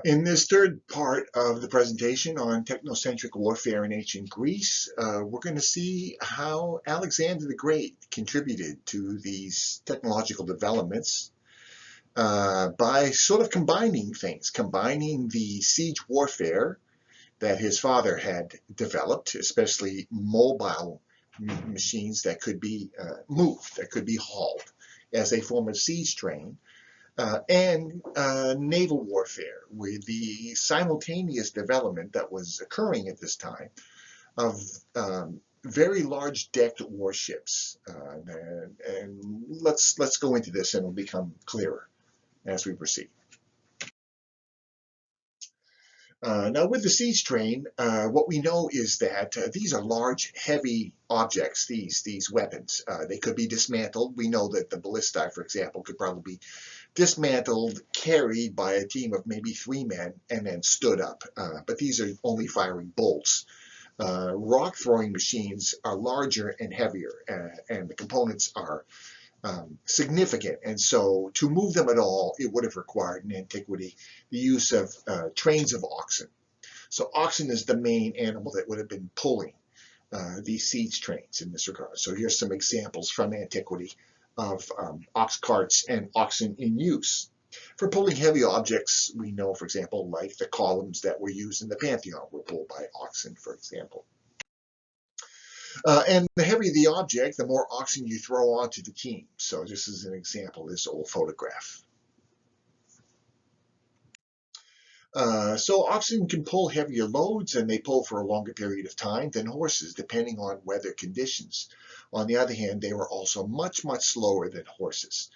In this third part of the presentation on technocentric warfare in ancient Greece, we're going to see how Alexander the Great contributed to these technological developments by sort of combining things, combining the siege warfare that his father had developed, especially mobile machines that could be moved, that could be hauled as a form of siege train, and naval warfare, with the simultaneous development that was occurring at this time of very large decked warships. And let's go into this, and it'll become clearer as we proceed. Now, with the siege train, what we know is that these are large, heavy objects, these weapons. They could be dismantled. We know that the ballistae, for example, could probably be dismantled, carried by a team of maybe 3 men, and then stood up. But these are only firing bolts. Rock throwing machines are larger and heavier, and the components are significant. And so to move them at all, it would have required in antiquity the use of trains of oxen. So oxen is the main animal that would have been pulling these siege trains in this regard. So here's some examples from antiquity of ox carts and oxen in use. For pulling heavy objects, we know, for example, like the columns that were used in the Pantheon were pulled by oxen, for example. And the heavier the object, the more oxen you throw onto the team. So this is an example, this old photograph. So oxen can pull heavier loads, and they pull for a longer period of time than horses, depending on weather conditions. On the other hand, they were also much slower than horses,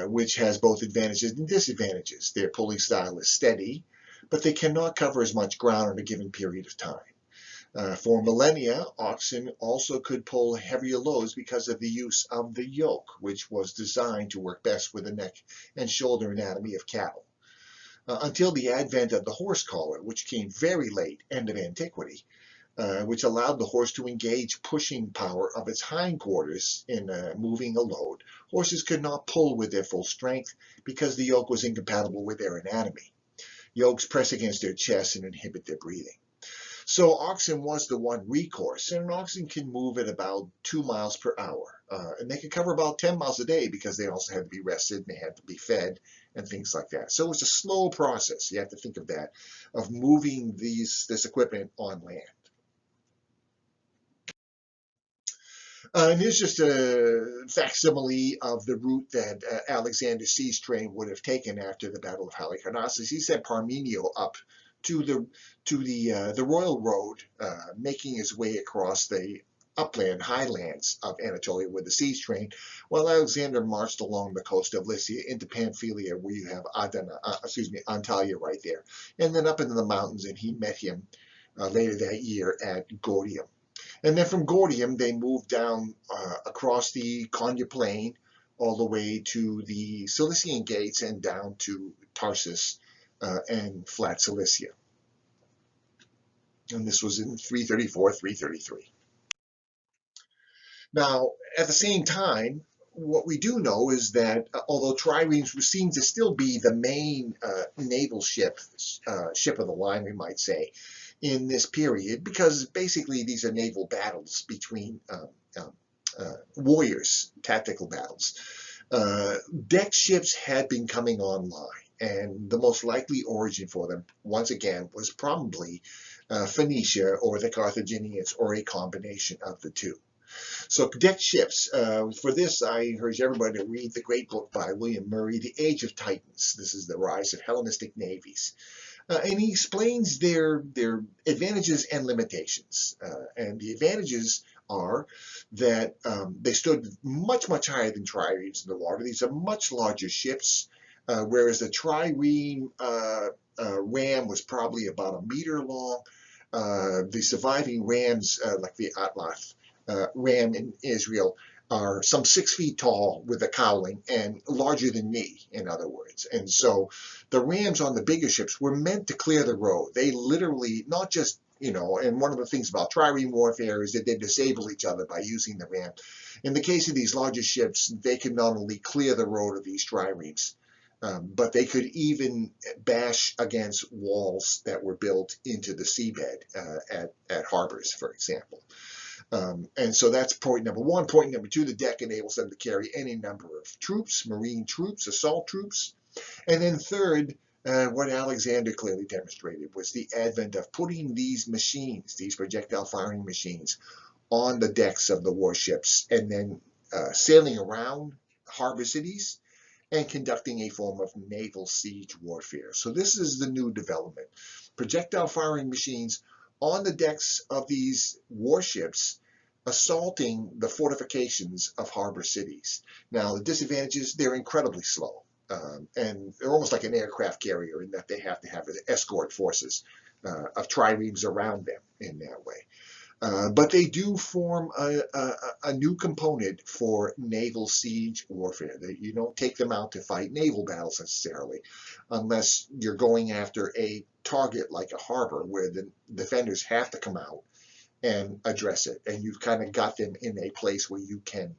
which has both advantages and disadvantages. Their pulling style is steady, but they cannot cover as much ground in a given period of time. For millennia, oxen also could pull heavier loads because of the use of the yoke, which was designed to work best with the neck and shoulder anatomy of cattle. Until the advent of the horse collar, which came very late, end of antiquity, which allowed the horse to engage pushing power of its hindquarters in moving a load. Horses could not pull with their full strength because the yoke was incompatible with their anatomy. Yokes press against their chest and inhibit their breathing. So oxen was the one recourse, and an oxen can move at about 2 miles per hour. And they could cover about 10 miles a day because they also had to be rested and they had to be fed and things like that. So it was a slow process. You have to think of that, of moving this equipment on land. And here's just a facsimile of the route that Alexander's siege train would have taken after the Battle of Halicarnassus. He sent Parmenio up to the royal road, making his way across the upland highlands of Anatolia with the siege train, while Alexander marched along the coast of Lycia into Pamphylia, where you have Antalya right there, and then up into the mountains, and he met him later that year at Gordium. And then from Gordium, they moved down across the Konya Plain all the way to the Cilician Gates and down to Tarsus and Flat Cilicia. And this was in 334, 333. Now, at the same time, what we do know is that although triremes were seen to still be the main naval ship of the line, we might say, in this period, because basically these are naval battles between warriors, tactical battles. Decked ships had been coming online, and the most likely origin for them, once again, was probably Phoenicia or the Carthaginians, or a combination of the two. So decked ships, for this I encourage everybody to read the great book by William Murray, The Age of Titans. This is the rise of Hellenistic navies. And he explains their advantages and limitations. And the advantages are that they stood much higher than triremes in the water. These are much larger ships, whereas the trireme ram was probably about 1 meter long. The surviving rams, like the Atlath ram in Israel, are some 6 feet tall with a cowling and larger than me, in other words. And so the rams on the bigger ships were meant to clear the road. They literally, not just, and one of the things about trireme warfare is that they disable each other by using the ram. In the case of these larger ships, they can not only clear the road of these triremes, But they could even bash against walls that were built into the seabed at harbors, for example. And so that's point number one. Point number two, the deck enables them to carry any number of troops, marine troops, assault troops. And then third, what Alexander clearly demonstrated was the advent of putting these machines, these projectile firing machines, on the decks of the warships and then sailing around harbor cities and conducting a form of naval siege warfare. So this is the new development. Projectile firing machines on the decks of these warships assaulting the fortifications of harbor cities. Now, the disadvantages, they're incredibly slow. And they're almost like an aircraft carrier in that they have to have escort forces of triremes around them in that way. But they do form a new component for naval siege warfare. You don't take them out to fight naval battles necessarily, unless you're going after a target like a harbor where the defenders have to come out and address it, and you've kind of got them in a place where you can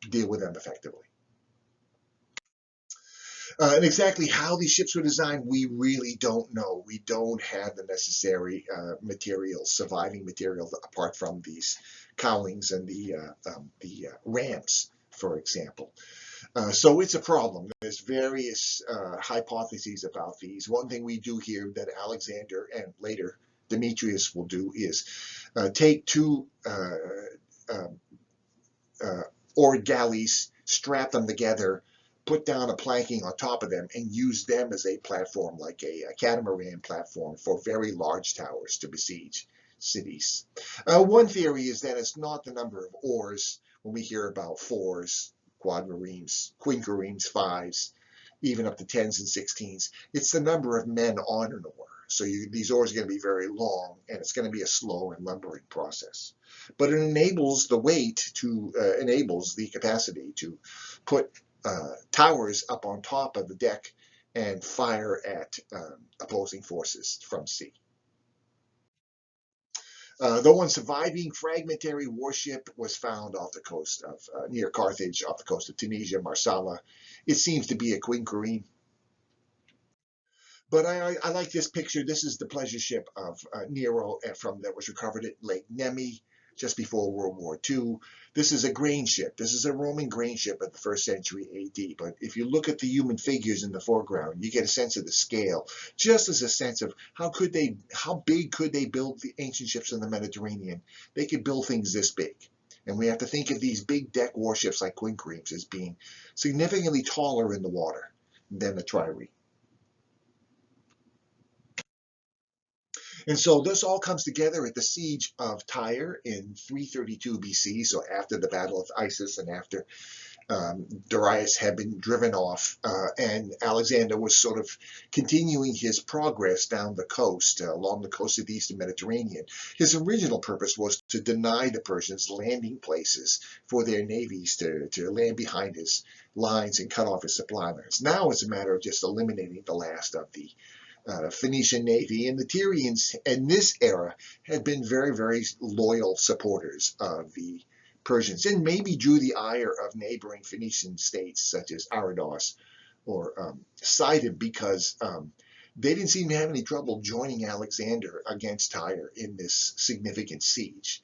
deal with them effectively. And exactly how these ships were designed, we really don't know. We don't have the necessary materials, surviving materials, apart from these cowlings and the rams, for example. So it's a problem. There's various hypotheses about these. One thing we do here that Alexander and later Demetrius will do is take two oared galleys, strap them together, put down a planking on top of them, and use them as a platform, like a catamaran platform, for very large towers to besiege cities. One theory is that it's not the number of oars when we hear about fours, quadriremes, quinquiremes, fives, even up to 10s and 16s. It's the number of men on an oar. So these oars are going to be very long, and it's going to be a slow and lumbering process. But it enables the weight to, enables the capacity to put towers up on top of the deck and fire at opposing forces from sea. Though one surviving fragmentary warship was found off the coast of, near Carthage, off the coast of Tunisia, Marsala. It seems to be a quinquireme. But I like this picture. This is the pleasure ship of Nero that was recovered at Lake Nemi just before World War II. This is a grain ship. This is a Roman grain ship of the 1st century AD. But if you look at the human figures in the foreground, you get a sense of the scale, just as a sense of how big could they build the ancient ships in the Mediterranean? They could build things this big. And we have to think of these big deck warships like quinquiremes as being significantly taller in the water than a trireme. And so this all comes together at the siege of Tyre in 332 BC, so after the Battle of Issus and after Darius had been driven off, and Alexander was sort of continuing his progress down the coast, along the coast of the Eastern Mediterranean. His original purpose was to deny the Persians landing places for their navies to land behind his lines and cut off his supply lines. Now it's a matter of just eliminating the last of the Phoenician navy, and the Tyrians in this era had been very, very loyal supporters of the Persians, and maybe drew the ire of neighboring Phoenician states such as Arados or Sidon, because they didn't seem to have any trouble joining Alexander against Tyre in this significant siege.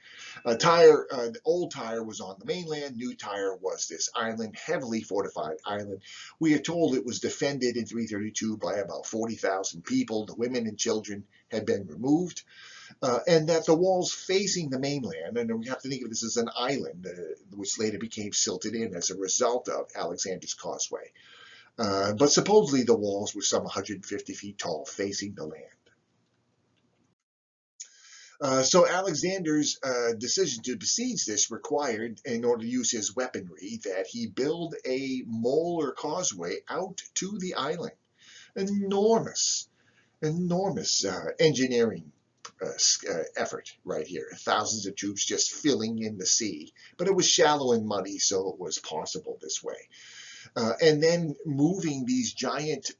Old Tyre was on the mainland. New Tyre was this island, heavily fortified island. We are told it was defended in 332 by about 40,000 people. The women and children had been removed. And that the walls facing the mainland, and we have to think of this as an island, which later became silted in as a result of Alexander's causeway. But supposedly the walls were some 150 feet tall, facing the land. So Alexander's decision to besiege this required, in order to use his weaponry, that he build a mole or causeway out to the island. Enormous engineering effort right here. Thousands of troops just filling in the sea. But it was shallow and muddy, so it was possible this way. And then moving these giant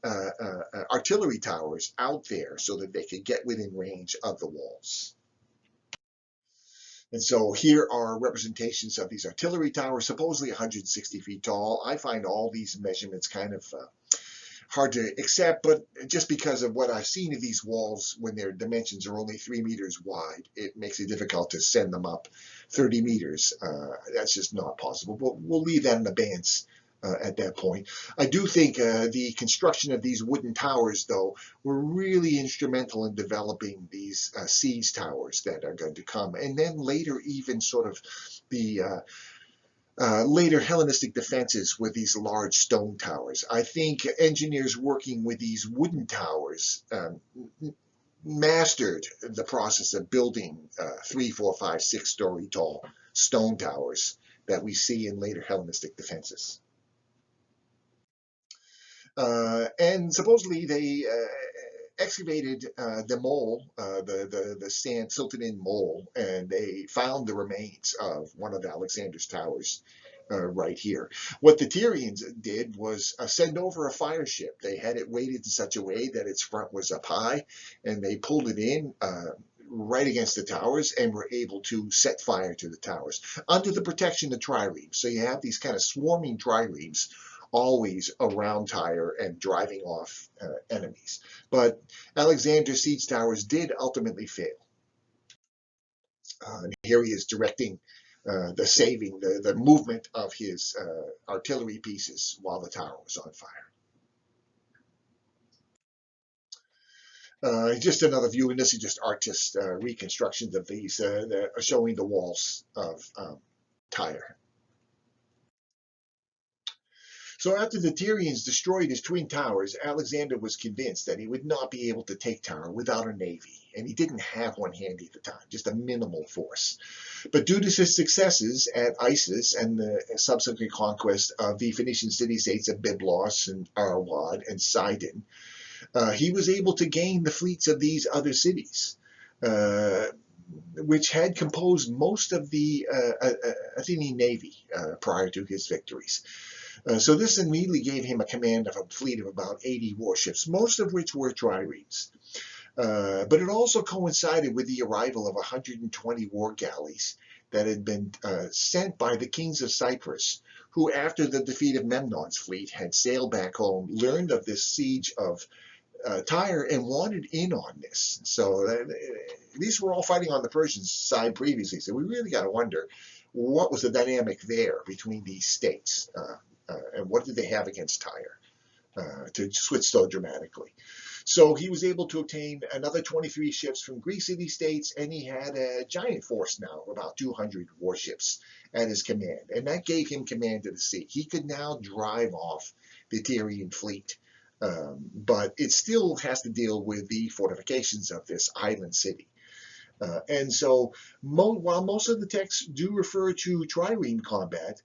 artillery towers out there so that they could get within range of the walls. And so here are representations of these artillery towers, supposedly 160 feet tall. I find all these measurements kind of hard to accept, but just because of what I've seen of these walls, when their dimensions are only 3 meters wide, it makes it difficult to send them up 30 meters. That's just not possible. But we'll leave that in abeyance at that point. I do think the construction of these wooden towers, though, were really instrumental in developing these siege towers that are going to come, and then later even sort of the later Hellenistic defenses with these large stone towers. I think engineers working with these wooden towers mastered the process of building 3, 4, 5, 6-story tall stone towers that we see in later Hellenistic defenses. And supposedly they excavated the mole, the sand silted in mole, and they found the remains of one of Alexander's towers right here. What the Tyrians did was send over a fire ship. They had it weighted in such a way that its front was up high, and they pulled it in right against the towers and were able to set fire to the towers under the protection of triremes. So you have these kind of swarming triremes always around Tyre and driving off enemies. But Alexander's siege towers did ultimately fail. And here he is directing the movement of his artillery pieces while the tower was on fire. Just another view, and this is just artist reconstructions of these, showing the walls of Tyre. So after the Tyrians destroyed his twin towers, Alexander was convinced that he would not be able to take Tyre without a navy, and he didn't have one handy at the time, just a minimal force. But due to his successes at Issus and the subsequent conquest of the Phoenician city-states of Byblos and Arwad and Sidon, he was able to gain the fleets of these other cities, which had composed most of the Athenian navy prior to his victories. So this immediately gave him a command of a fleet of about 80 warships, most of which were triremes. But it also coincided with the arrival of 120 war galleys that had been sent by the kings of Cyprus, who after the defeat of Memnon's fleet had sailed back home, learned of this siege of Tyre and wanted in on this. So these were all fighting on the Persian side previously. So we really got to wonder what was the dynamic there between these states. And what did they have against Tyre to switch so dramatically? So he was able to obtain another 23 ships from Greek city-states, and he had a giant force now, about 200 warships at his command. And that gave him command of the sea. He could now drive off the Tyrian fleet, but it still has to deal with the fortifications of this island city. And so while most of the texts do refer to trireme combat,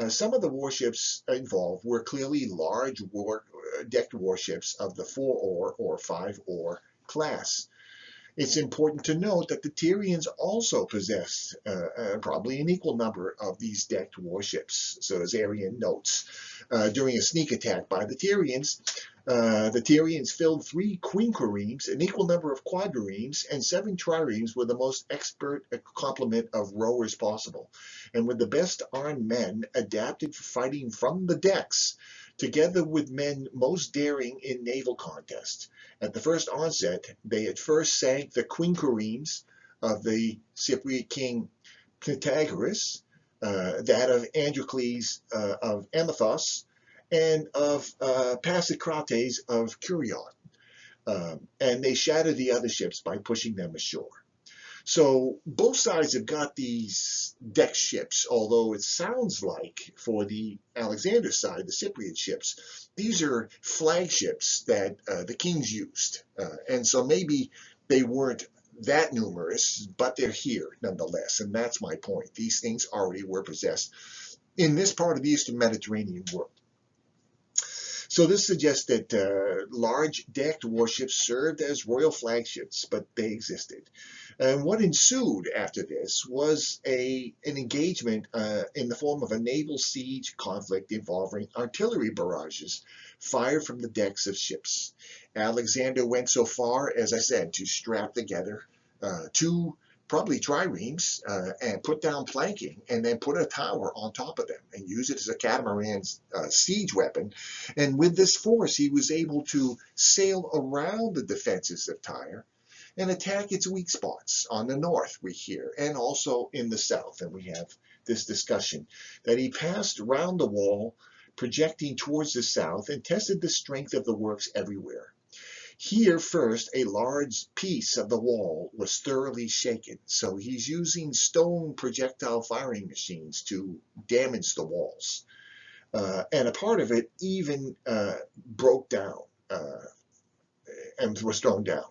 some of the warships involved were clearly large decked warships of the 4-oar or 5-oar class. It's important to note that the Tyrians also possessed probably an equal number of these decked warships. So as Arrian notes, during a sneak attack by the Tyrians filled 3 quinquiremes, an equal number of quadriremes, and 7 triremes with the most expert complement of rowers possible, and with the best armed men adapted for fighting from the decks, together with men most daring in naval contests. At the first onset, they at first sank the quinquiremes of the Cypriot king Cnitagoras, that of Androcles of Amathos, and of Pasicrates of Curion. And they shattered the other ships by pushing them ashore. So both sides have got these deck ships, although it sounds like for the Alexander side, the Cypriot ships, these are flagships that the kings used. And so maybe they weren't that numerous, but they're here nonetheless. And that's my point. These things already were possessed in this part of the Eastern Mediterranean world. So this suggests that large decked warships served as royal flagships, but they existed. And what ensued after this was an engagement in the form of a naval siege conflict involving artillery barrages fired from the decks of ships. Alexander went so far, as I said, to strap together 2 probably triremes, and put down planking, and then put a tower on top of them and use it as a catamaran siege weapon. And with this force, he was able to sail around the defenses of Tyre and attack its weak spots on the north, we hear, and also in the south. And we have this discussion that he passed round the wall, projecting towards the south, and tested the strength of the works everywhere. Here first, a large piece of the wall was thoroughly shaken, so he's using stone projectile firing machines to damage the walls. And a part of it even broke down and was thrown down.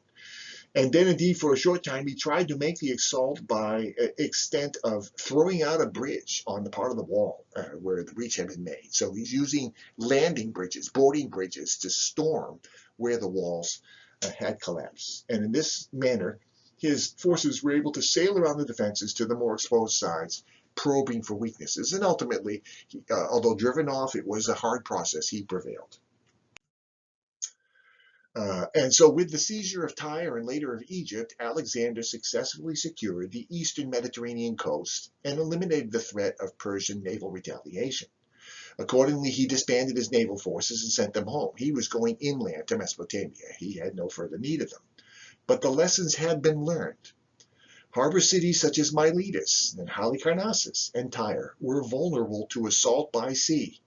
And then indeed, for a short time, he tried to make the assault by extent of throwing out a bridge on the part of the wall where the breach had been made. So he's using landing bridges, boarding bridges, to storm where the walls had collapsed. And in this manner, his forces were able to sail around the defenses to the more exposed sides, probing for weaknesses. And ultimately, although driven off, it was a hard process, he prevailed. And so with the seizure of Tyre and later of Egypt, Alexander successfully secured the eastern Mediterranean coast and eliminated the threat of Persian naval retaliation. Accordingly, he disbanded his naval forces and sent them home. He was going inland to Mesopotamia. He had no further need of them. But the lessons had been learned. Harbor cities such as Miletus and Halicarnassus and Tyre were vulnerable to assault by sea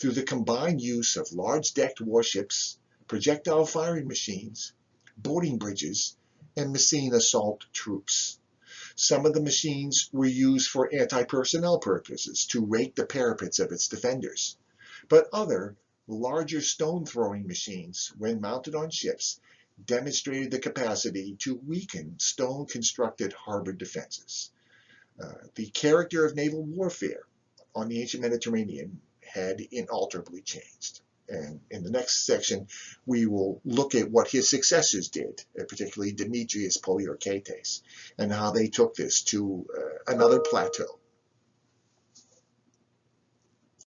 through the combined use of large-decked warships, projectile firing machines, boarding bridges, and machine assault troops. Some of the machines were used for anti-personnel purposes to rake the parapets of its defenders, but other, larger stone-throwing machines, when mounted on ships, demonstrated the capacity to weaken stone-constructed harbor defenses. The character of naval warfare on the ancient Mediterranean had inalterably changed. And in the next section, we will look at what his successors did, particularly Demetrius Poliorcetes, and how they took this to another plateau.